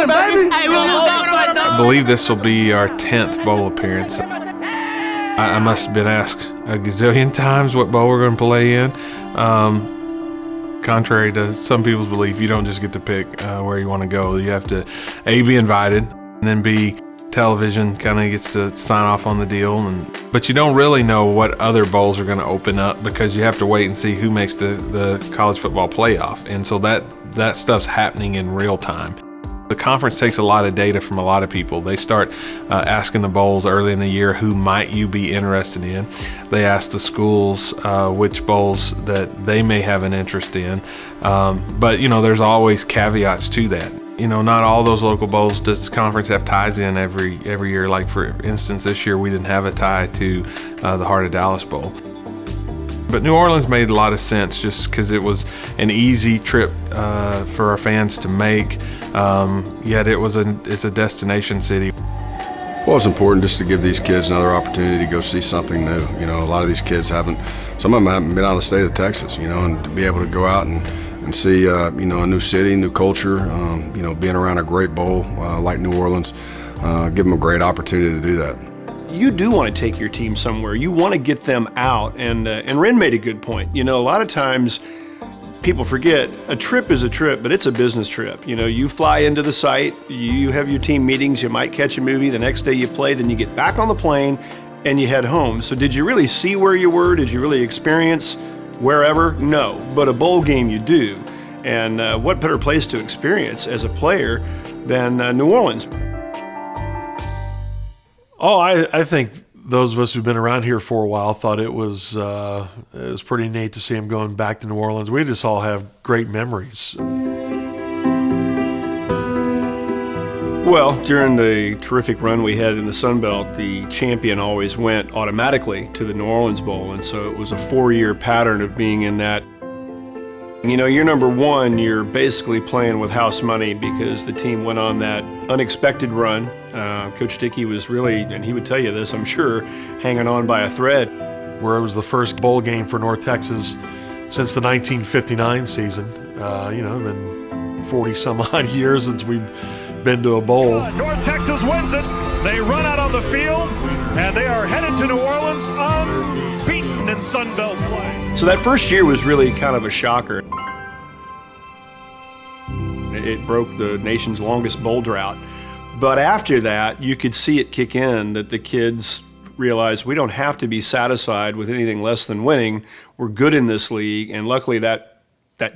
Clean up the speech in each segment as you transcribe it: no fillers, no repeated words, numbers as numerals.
going, baby! I believe this will be our 10th bowl appearance. I must have been asked a gazillion times what bowl we're going to play in. Contrary to some people's belief, you don't just get to pick where you want to go. You have to, A, be invited, and then B, television kind of gets to sign off on the deal. But you don't really know what other bowls are going to open up because you have to wait and see who makes the college football playoff. And so that stuff's happening in real time. The conference takes a lot of data from a lot of people. They start asking the bowls early in the year, who might you be interested in? They ask the schools which bowls that they may have an interest in. But, there's always caveats to that. Not all those local bowls does the conference have ties in every year. Like, for instance, this year we didn't have a tie to the Heart of Dallas Bowl. But New Orleans made a lot of sense just because it was an easy trip for our fans to make, yet it's a destination city. Well, it's important just to give these kids another opportunity to go see something new. A lot of these kids some of them haven't been out of the state of Texas, and to be able to go out and see, a new city, new culture, being around a great bowl like New Orleans, give them a great opportunity to do that. You do want to take your team somewhere. You want to get them out, and Ren made a good point. A lot of times people forget a trip is a trip, but it's a business trip. You fly into the site, you have your team meetings, you might catch a movie, the next day you play, then you get back on the plane and you head home. So did you really see where you were? Did you really experience wherever? No, but a bowl game you do. And what better place to experience as a player than New Orleans? Oh, I think those of us who've been around here for a while thought it was pretty neat to see him going back to New Orleans. We just all have great memories. Well, during the terrific run we had in the Sun Belt, the champion always went automatically to the New Orleans Bowl, and so it was a 4-year pattern of being in that. Year number one, you're basically playing with house money because the team went on that unexpected run. Coach Dickey was really, and he would tell you this, I'm sure, hanging on by a thread. Where it was the first bowl game for North Texas since the 1959 season. Been 40-some-odd years since we've been to a bowl. North Texas wins it. They run out on the field, and they are headed to New Orleans unbeaten in Sun Belt play. So that first year was really kind of a shocker. It broke the nation's longest bowl drought. But after that, you could see it kick in, that the kids realized we don't have to be satisfied with anything less than winning. We're good in this league, and luckily that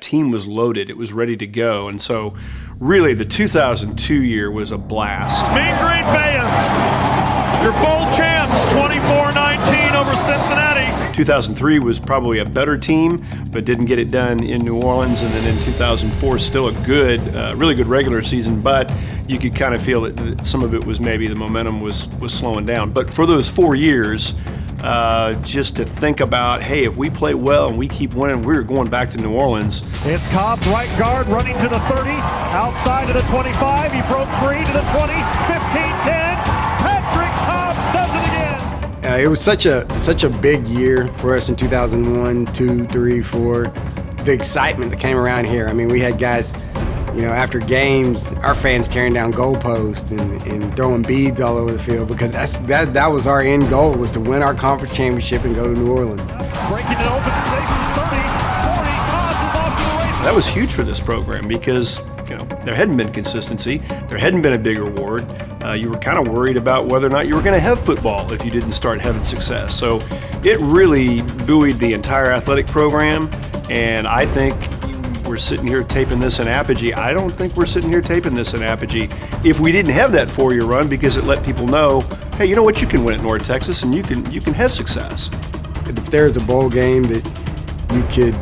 team was loaded. It was ready to go. And so really the 2002 year was a blast. Mean Green Bayans, your bowl champs, 24-19 over Cincinnati. 2003 was probably a better team, but didn't get it done in New Orleans. And then in 2004, still a good, really good regular season, but you could kind of feel that some of it was maybe the momentum was slowing down. But for those 4 years, just to think about, hey, if we play well and we keep winning, we're going back to New Orleans. It's Cobb's right guard running to the 30, outside to the 25. He broke free to the 20, 15-10. Patrick Cobb does it again. It was such a big year for us in 2001, 2, 3, 4. The excitement that came around here. I mean, we had guys, after games, our fans tearing down goalposts and throwing beads all over the field because that was our end goal, was to win our conference championship and go to New Orleans. Breaking it open, Station's 30, 40, Cobb is off to the races. That was huge for this program because there hadn't been consistency, there hadn't been a big award. You were kind of worried about whether or not you were going to have football if you didn't start having success. So it really buoyed the entire athletic program, and I think we're sitting here taping this in Apogee. I don't think we're sitting here taping this in Apogee if we didn't have that 4-year run, because it let people know, hey, you know what, you can win at North Texas and you can have success. If there's a bowl game that you could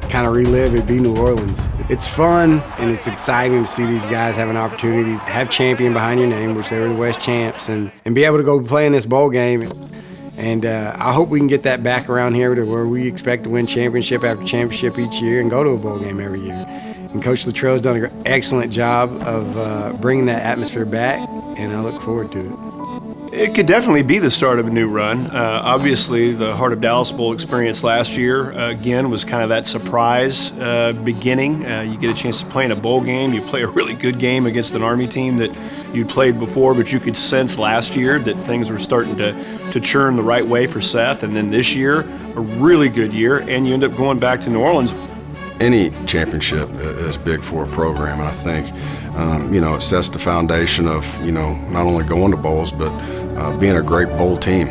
kind of relive, it'd be New Orleans. It's fun and it's exciting to see these guys have an opportunity to have champion behind your name, which they were the West champs, and be able to go play in this bowl game. And I hope we can get that back around here to where we expect to win championship after championship each year and go to a bowl game every year. And Coach Luttrell's done an excellent job of bringing that atmosphere back, and I look forward to it. It could definitely be the start of a new run. Obviously, the Heart of Dallas Bowl experience last year, again, was kind of that surprise beginning. You get a chance to play in a bowl game. You play a really good game against an Army team that you'd played before, but you could sense last year that things were starting to churn the right way for Seth. And then this year, a really good year, and you end up going back to New Orleans. Any championship is big for a program, and I think, it sets the foundation of, not only going to bowls, but being a great bowl team,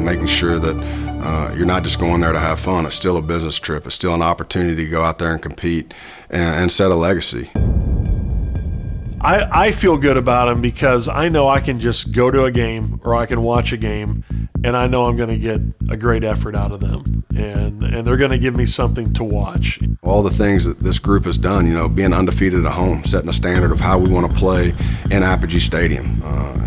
making sure that you're not just going there to have fun. It's still a business trip. It's still an opportunity to go out there and compete and set a legacy. I feel good about them because I know I can just go to a game or I can watch a game, and I know I'm going to get a great effort out of them, and they're going to give me something to watch. All the things that this group has done, being undefeated at home, setting a standard of how we want to play in Apogee Stadium.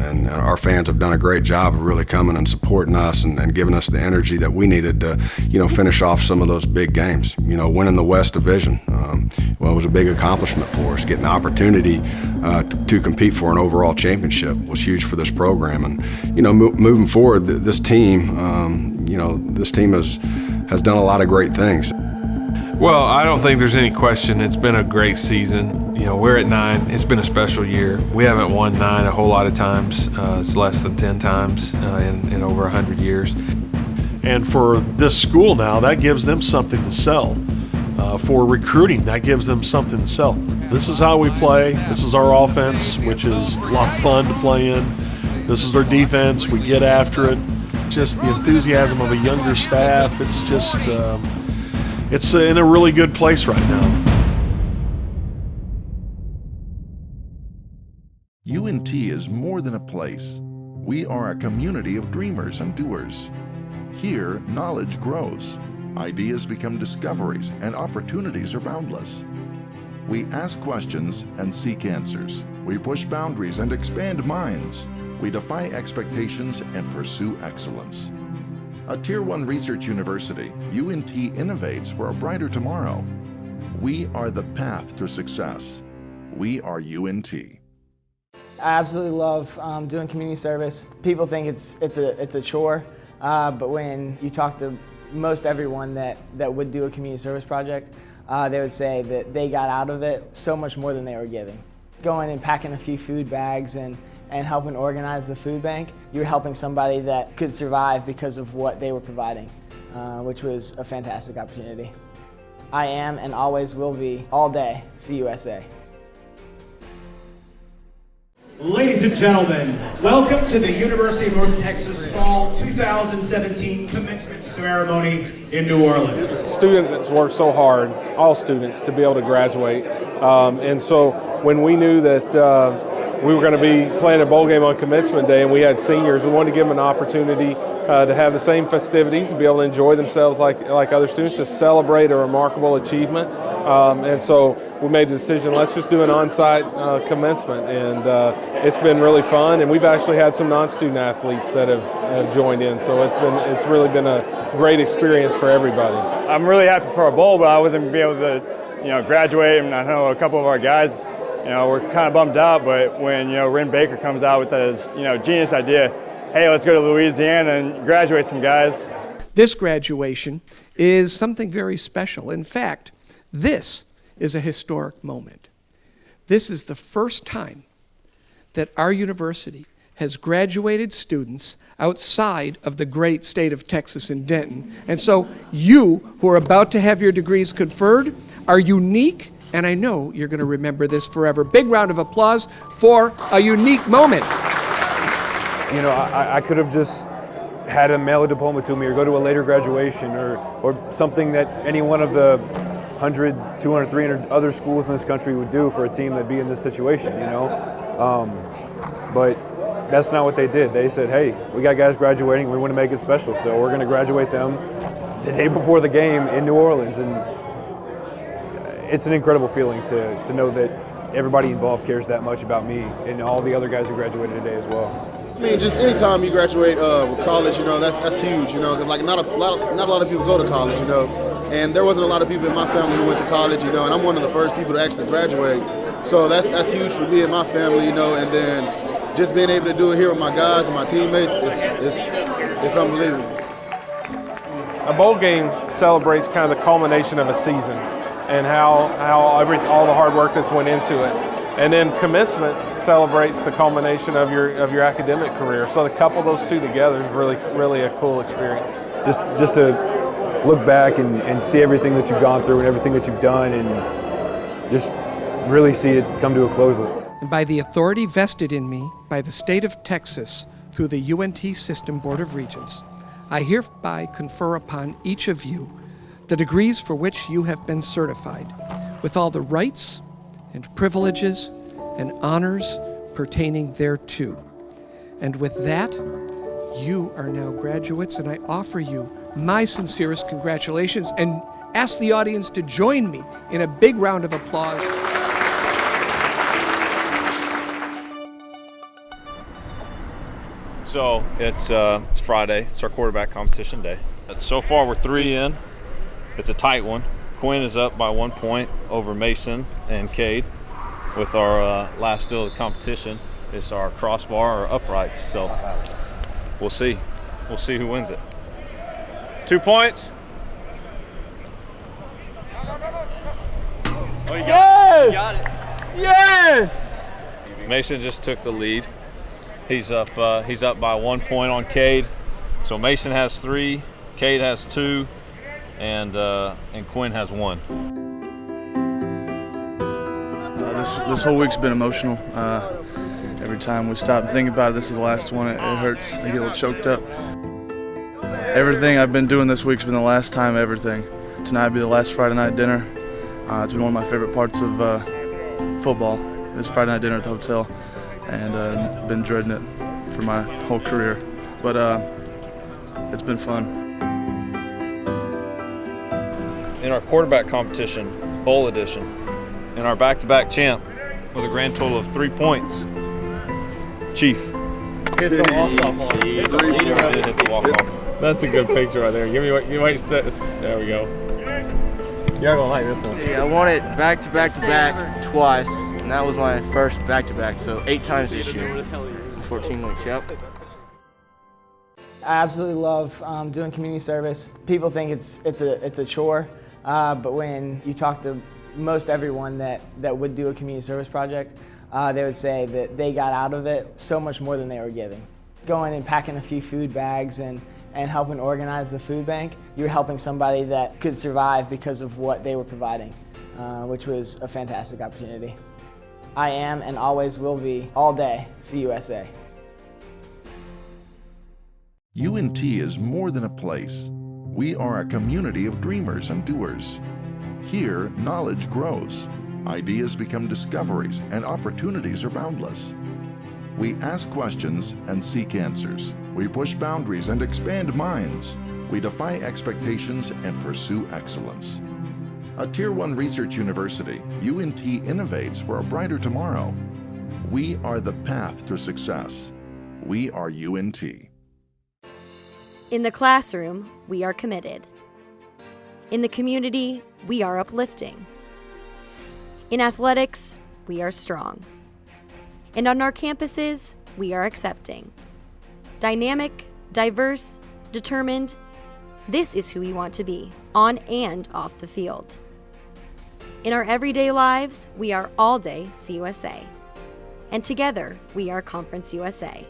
And our fans have done a great job of really coming and supporting us and giving us the energy that we needed to, finish off some of those big games. Winning the West Division, it was a big accomplishment for us. Getting the opportunity to compete for an overall championship was huge for this program. And, moving forward, this team, this team has done a lot of great things. Well, I don't think there's any question. It's been a great season. We're at 9. It's been a special year. We haven't won 9 a whole lot of times. It's less than 10 times in over 100 years. And for this school now, that gives them something to sell. For recruiting, that gives them something to sell. This is how we play. This is our offense, which is a lot of fun to play in. This is our defense. We get after it. Just the enthusiasm of a younger staff. It's just, it's in a really good place right now. UNT is more than a place. We are a community of dreamers and doers. Here, knowledge grows. Ideas become discoveries, and opportunities are boundless. We ask questions and seek answers. We push boundaries and expand minds. We defy expectations and pursue excellence. A Tier 1 research university, UNT innovates for a brighter tomorrow. We are the path to success. We are UNT. I absolutely love doing community service. People think it's a chore, but when you talk to most everyone that would do a community service project, they would say that they got out of it so much more than they were giving. Going and packing a few food bags and helping organize the food bank, you're helping somebody that could survive because of what they were providing, which was a fantastic opportunity. I am and always will be, all day, CUSA. Ladies and gentlemen, welcome to the University of North Texas Fall 2017 commencement ceremony in New Orleans. Students work so hard, all students, to be able to graduate. And so when we knew that we were going to be playing a bowl game on commencement day and we had seniors, we wanted to give them an opportunity to have the same festivities, to be able to enjoy themselves like other students, to celebrate a remarkable achievement. And so we made the decision, let's just do an on-site commencement, and it's been really fun. And we've actually had some non-student athletes that have joined in, so it's really been a great experience for everybody. I'm really happy for our bowl, but I wasn't going to be able to, graduate. And I know a couple of our guys, we're kind of bummed out. But when Ren Baker comes out with his genius idea, hey, let's go to Louisiana and graduate some guys. This graduation is something very special. In fact, this is a historic moment. This is the first time that our university has graduated students outside of the great state of Texas in Denton. And so you, who are about to have your degrees conferred, are unique, and I know you're going to remember this forever. Big round of applause for a unique moment. I could have just had him mail a diploma to me or go to a later graduation or something that any one of the 100, 200, 300 other schools in this country would do for a team that'd be in this situation, But that's not what they did. They said, hey, we got guys graduating, we want to make it special, so we're going to graduate them the day before the game in New Orleans. And it's an incredible feeling to know that everybody involved cares that much about me and all the other guys who graduated today as well. I mean, just anytime you graduate with college, that's huge, because like not a lot of people go to college, and there wasn't a lot of people in my family who went to college, and I'm one of the first people to actually graduate. So that's huge for me and my family, and then just being able to do it here with my guys and my teammates, it's unbelievable. A bowl game celebrates kind of the culmination of a season and how all the hard work that's went into it. And then commencement celebrates the culmination of your academic career. So to couple those two together is really a cool experience. Just to look back and see everything that you've gone through and everything that you've done and just really see it come to a close. And by the authority vested in me by the state of Texas through the UNT System Board of Regents, I hereby confer upon each of you the degrees for which you have been certified, with all the rights and privileges and honors pertaining thereto. And with that, you are now graduates, and I offer you my sincerest congratulations and ask the audience to join me in a big round of applause. So it's Friday. It's our quarterback competition day. So far we're 3 in. It's a tight one. Quinn is up by 1 point over Mason and Cade. With our last deal of the competition, it's our crossbar or uprights. So we'll see. We'll see who wins it. 2 points. Oh, you got it. Yes! Mason just took the lead. He's up by 1 point on Cade. So Mason has 3, Cade has 2, and Quinn has 1. This whole week's been emotional. Every time we stop and think about it, this is the last one. It hurts. I get a little choked up. Everything I've been doing this week's been the last time everything. Tonight will be the last Friday night dinner. It's been one of my favorite parts of football. It's Friday night dinner at the hotel, and been dreading it for my whole career. But it's been fun. In our quarterback competition, bowl edition, and our back-to-back champ with a grand total of 3 points, Chief. Hit the walk-off. Hit the walk-off. That's a good picture right there. Give me what you might say. There we go. You're gonna like this one. Yeah, I won it back-to-back-to-back twice, and that was my first back-to-back. So 8 times this year, 14 weeks. Yep. I absolutely love doing community service. People think it's a chore, but when you talk to most everyone that would do a community service project, they would say that they got out of it so much more than they were giving. Going and packing a few food bags and helping organize the food bank, you're helping somebody that could survive because of what they were providing, which was a fantastic opportunity. I am and always will be, all day, CUSA. UNT is more than a place. We are a community of dreamers and doers. Here, knowledge grows. Ideas become discoveries, and opportunities are boundless. We ask questions and seek answers. We push boundaries and expand minds. We defy expectations and pursue excellence. A Tier 1 research university, UNT innovates for a brighter tomorrow. We are the path to success. We are UNT. In the classroom, we are committed. In the community, we are uplifting. In athletics, we are strong. And on our campuses, we are accepting. Dynamic, diverse, determined, this is who we want to be, on and off the field. In our everyday lives, we are all day CUSA. And together, we are Conference USA.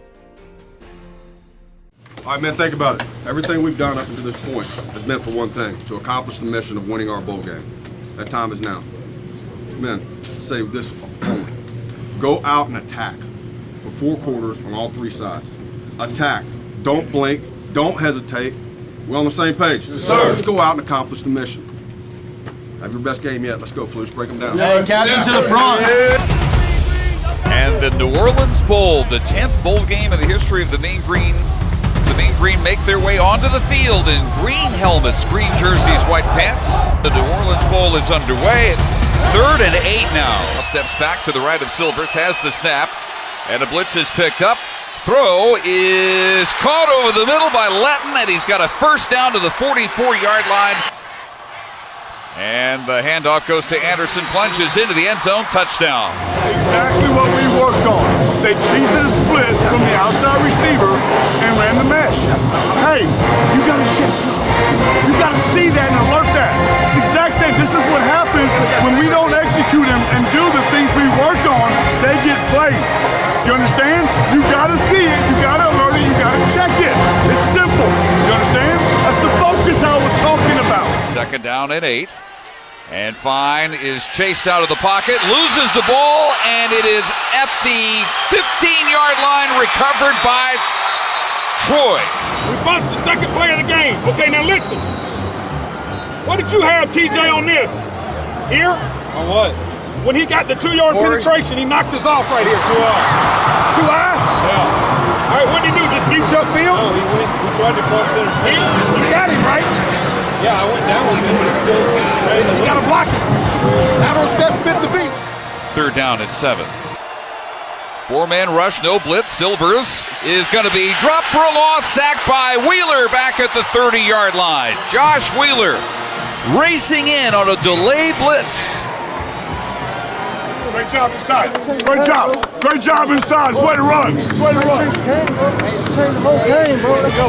All right, man, think about it. Everything we've done up until this point has meant for one thing, to accomplish the mission of winning our bowl game. That time is now. Men, say this only. Go out and attack for 4 quarters on all 3 sides. Attack. Don't blink. Don't hesitate. We're on the same page. Yes, sir. Let's go out and accomplish the mission. Have your best game yet. Let's go, Flus. Break them down. Hey, captains to the front. And the New Orleans Bowl, the 10th bowl game in the history of the Mean Green. The Mean Green make their way onto the field in green helmets, green jerseys, white pants. The New Orleans Bowl is underway. 3rd and 8 now. Steps back to the right of Silvers, has the snap, and a blitz is picked up. Throw is caught over the middle by Letton, and he's got a first down to the 44-yard line. And the handoff goes to Anderson, plunges into the end zone, touchdown. Exactly what we worked on. they cheated the split from the outside receiver and ran the mesh. Hey, you gotta check drop. You gotta see that and alert that. It's the exact same. This is what happens when we don't execute and do the things we worked on. They get plays. You understand? You gotta see it, you gotta alert it, you gotta check it. It's simple. You understand? That's the focus I was talking about. 2nd down and 8. And Fine is chased out of the pocket, loses the ball, and it is at the 15-yard line, recovered by Troy. We bust the second play of the game. Okay, now listen. What did you have, TJ, on this? Here? On what? When he got the 2-yard penetration, he knocked us off right here. Too high. Too high? Yeah. All right, what did he do? Just beat you upfield? No, he tried to cross center. You got him, right? Yeah, I went down with him, but he's still ready to You got to block him. Lateral step, fit the beat. 3rd down and 7. 4-man rush, no blitz. Silvers is going to be dropped for a loss, sacked by Wheeler back at the 30-yard line. Josh Wheeler racing in on a delayed blitz. Great job inside. Great job. Great job inside. It's way to run. It's way to run. Change the whole game, bro. Let's go.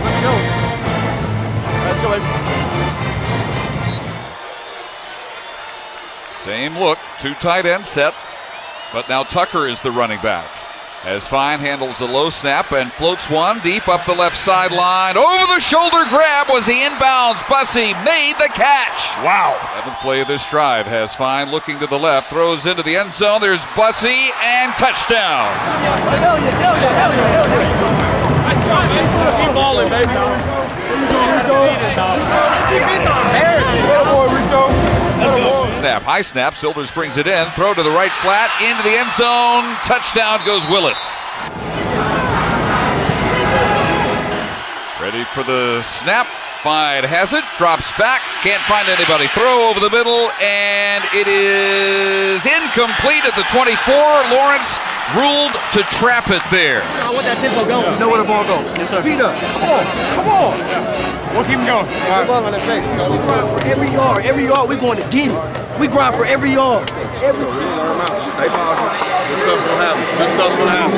Let's go. Let's go, baby. Same look, 2 tight end set, but now Tucker is the running back. As Fine handles a low snap and floats one deep up the left sideline. Over the shoulder grab was the inbounds. Bussey made the catch. Wow. 7th play of this drive has Fine looking to the left, throws into the end zone. There's Bussey and touchdown. Hell yeah, hell yeah, hell yeah, hell yeah. Keep balling, baby. Snap, high snap, Silvers brings it in, throw to the right flat, into the end zone, touchdown goes Willis. Ready for the snap, Fine has it, drops back, can't find anybody, throw over the middle, and it is incomplete at the 24. Lawrence ruled to trap it there. I want that tempo going. You know where the ball goes. Yes, sir. Feet up. Come on. Come on. We'll keep him going. All right. Ball on that play. We grind for every yard. Every yard, we're going to get it. We grind for every yard. Every Stay positive. This stuff's going to happen. This stuff's going to happen.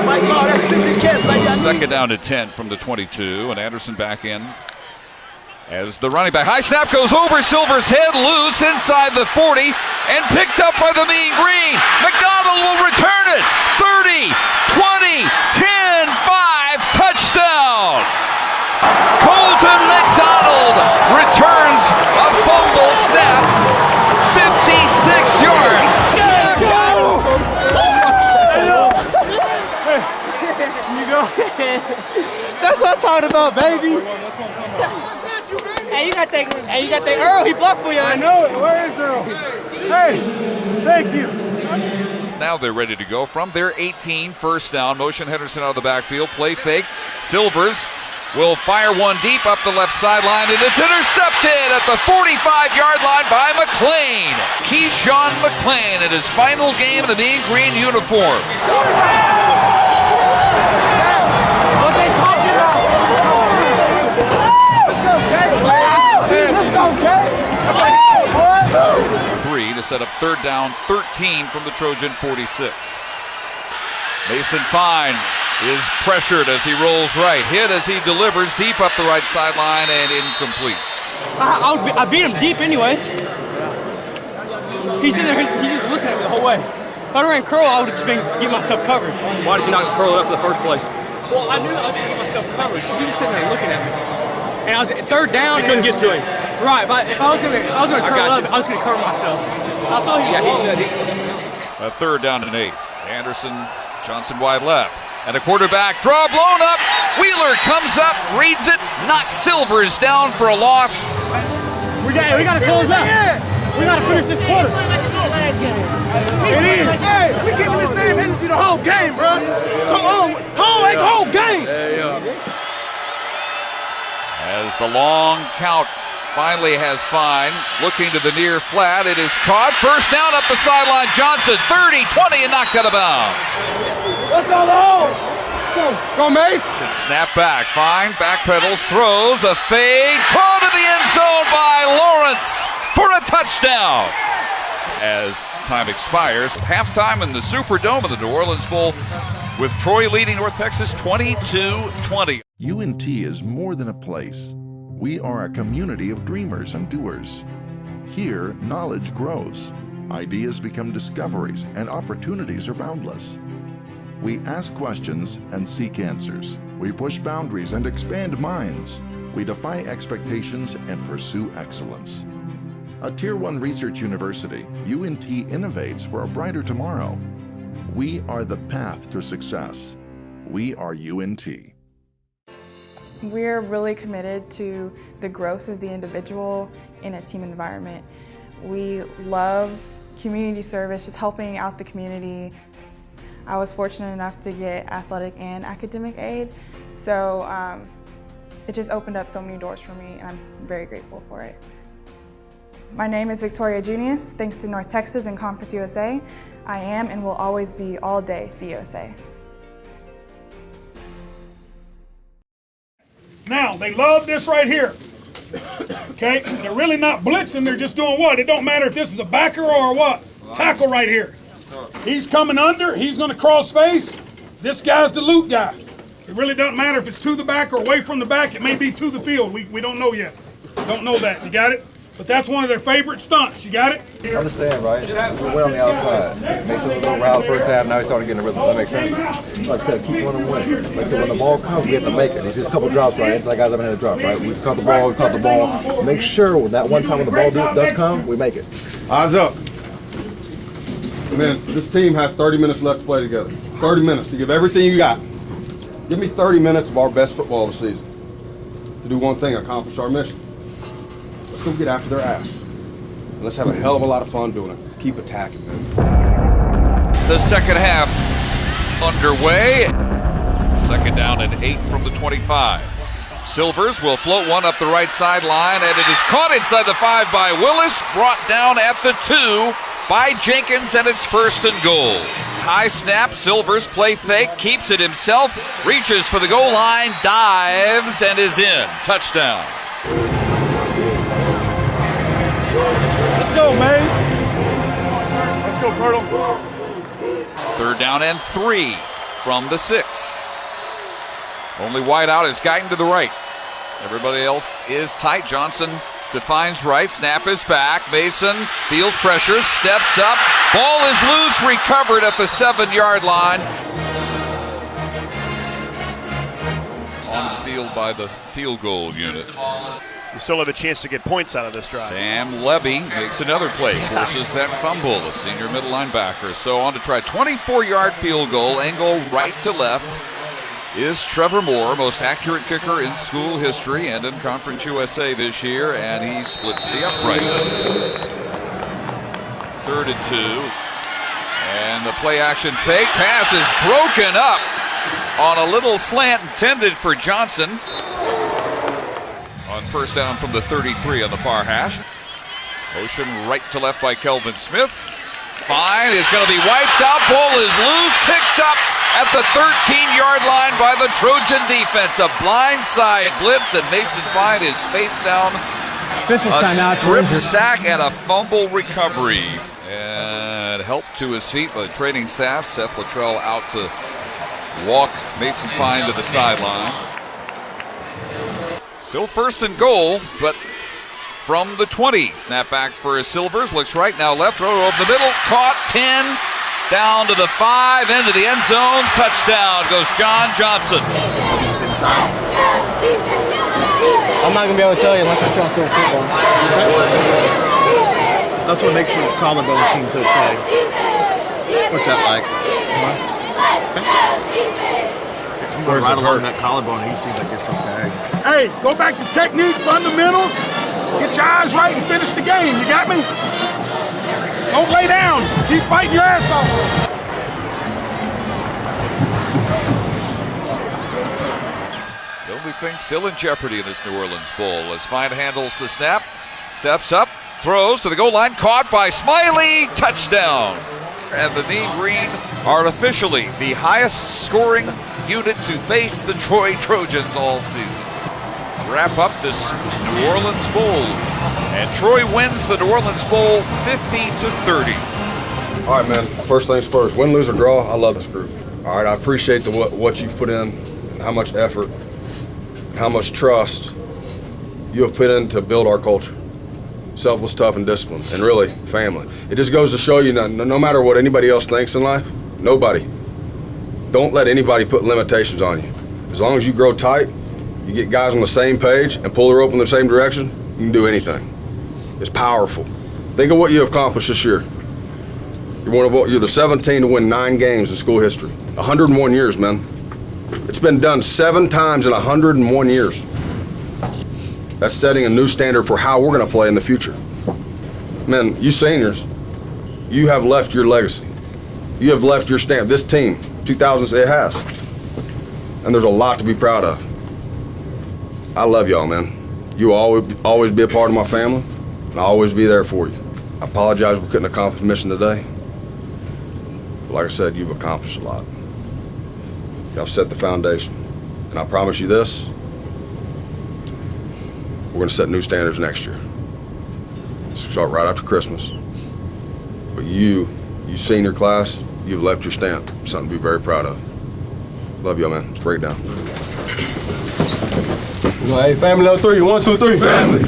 My God, that's pitch and catch like I need. 2nd down and 10 from the 22, and Anderson back in as the running back. High snap goes over Silver's head, loose inside the 40, and picked up by the Mean Green. McDonald will return it. 30, 20, 10, 5, touchdown. Colton McDonald returns a fumble snap, 56 yards. That's what I'm talking about, baby. Hey, you got that Earl. He bluffed for you. I know it. Where is Earl? Hey, thank you. Now they're ready to go from their 18, 1st down. Motion Henderson out of the backfield, play fake. Silvers will fire one deep up the left sideline, and it's intercepted at the 45-yard line by McLean. Keyshawn McLean in his final game in the Mean Green uniform. What they talking about? Let's go, Kay. 3 to set up 3rd down, 13 from the Trojan 46. Mason Fine is pressured as he rolls right. Hit as he delivers deep up the right sideline and incomplete. I beat him deep anyways. He's in there, he's just looking at me the whole way. If I ran curl, I would have just been getting myself covered. Why did you not curl it up in the first place? Well, I knew I was going to get myself covered because he was sitting there looking at me. And I was at 3rd down. You couldn't get to him. Right, but if I was going to curl up, I was going to cover myself. I saw he said. A 3rd down and 8. Anderson, Johnson wide left. And the quarterback draw blown up. Wheeler comes up, reads it, knocks Silvers down for a loss. We got to close out. We got to finish this quarter. It is. Hey, we keeping the same energy the whole game, bro. Come on, whole game. As the long count finally has Fine, looking to the near flat, it is caught. 1st down up the sideline. Johnson, 30, 20, and knocked out of bounds. Let's go, Go, Mace. Snap back, Fine, backpedals, throws, a fade, caught in the end zone by Lawrence for a touchdown. as time expires. Halftime in the Superdome of the New Orleans Bowl, with Troy leading North Texas 22-20. UNT is more than a place. We are a community of dreamers and doers. Here, knowledge grows. Ideas become discoveries, and opportunities are boundless. We ask questions and seek answers. We push boundaries and expand minds. We defy expectations and pursue excellence. A Tier 1 research university, UNT innovates for a brighter tomorrow. We are the path to success. We are UNT. We're really committed to the growth of the individual in a team environment. We love community service, just helping out the community. I was fortunate enough to get athletic and academic aid, so it just opened up so many doors for me, and I'm very grateful for it. My name is Victoria Junius. Thanks to North Texas and Conference USA, I am and will always be all day CUSA. Now, they love this right here. Okay? They're really not blitzing, they're just doing what? It don't matter if this is a backer or what. Tackle right here. He's coming under, he's gonna cross face. This guy's the loop guy. It really doesn't matter if it's to the back or away from the back. It may be to the field. We don't know yet. Don't know that. You got it? But that's one of their favorite stunts. You got it? Understand, right? We're well on the outside. Makes it a little route first half, now he started getting the rhythm. That makes sense? Like I said, keep one and win. Like I said, when the ball comes, we have to make it. There's just a couple drops, right? Inside guys haven't had a drop, right? We've caught the ball, Make sure that one time when the ball does come, we make it. Eyes up. Man, this team has 30 minutes left to play together. 30 minutes to give everything you got. Give me 30 minutes of our best football of the season. To do one thing, accomplish our mission. Let's go get after their ass. And let's have a hell of a lot of fun doing it. Let's keep attacking. The second half underway. Second down and 8 from the 25. Silvers will float one up the right sideline, and it is caught inside the 5 by Willis, brought down at the 2 by Jenkins, and it's 1st and goal. High snap, Silvers play fake, keeps it himself, reaches for the goal line, dives, and is in. Touchdown. Let's go, Mays. Let's go, Pirtle. 3rd down and 3 from the 6. Only wide out is Guyton to the right. Everybody else is tight. Johnson defines right, snap is back. Mason feels pressure, steps up. Ball is loose, recovered at the 7-yard line. On the field by the field goal unit. You still have a chance to get points out of this drive. Sam Levy makes another play, forces that fumble, the senior middle linebacker. So on to try 24-yard field goal, angle right to left is Trevor Moore, most accurate kicker in school history and in Conference USA this year, and he splits the uprights. 3rd and 2, and the play action fake pass is broken up on a little slant intended for Johnson. On 1st down from the 33 on the far hash. Motion right to left by Kelvin Smith. Fine is going to be wiped out. Ball is loose, picked up at the 13-yard line by the Trojan defense. A blindside blitz, and Mason Fine is face down. A strip sack and a fumble recovery. And help to his feet by the training staff. Seth Luttrell out to walk Mason Fine to the sideline. Still 1st and goal, but from the 20. Snap back for Silvers, looks right, now left, throw over the middle, caught, 10, down to the 5, into the end zone, touchdown goes John Johnson. I'm not going to be able to tell you unless I try to throw football. That's what makes sure his collarbone seems okay. What's that like? Where's right along that collarbone, he seems like it's okay. Hey, go back to technique, fundamentals. Get your eyes right and finish the game. You got me? Don't lay down. Keep fighting your ass off. The only thing still in jeopardy in this New Orleans Bowl as Fine handles the snap, steps up, throws to the goal line, caught by Smiley, touchdown. And the Mean Green are officially the highest scoring unit to face the Troy Trojans all season. Wrap up this New Orleans Bowl And Troy wins the New Orleans Bowl 50-30. All right, man. First things first. Win, lose, or draw, I love this group. All right, I appreciate what you've put in, how much effort, how much trust you have put in to build our culture. Selfless, tough, and disciplined, and really, family. It just goes to show you, no matter what anybody else thinks in life, nobody. Don't let anybody put limitations on you. As long as you grow tight, you get guys on the same page and pull the rope in the same direction, you can do anything. It's powerful. Think of what you have accomplished this year. You're the 17 to win 9 games in school history. 101 years, man. It's been done 7 times in 101 years. That's setting a new standard for how we're going to play in the future. Man, you seniors, you have left your legacy. You have left your stamp. This team, 2000s, it has. And there's a lot to be proud of. I love y'all, man. You will always be a part of my family, and I'll always be there for you. I apologize we couldn't accomplish the mission today. But like I said, you've accomplished a lot. Y'all set the foundation. And I promise you this, we're going to set new standards next year. Start right after Christmas. But you senior class, you've left your stamp. Something to be very proud of. Love y'all, man. Let's break it down. Hey, family, 3. 1, 2, 3. Family.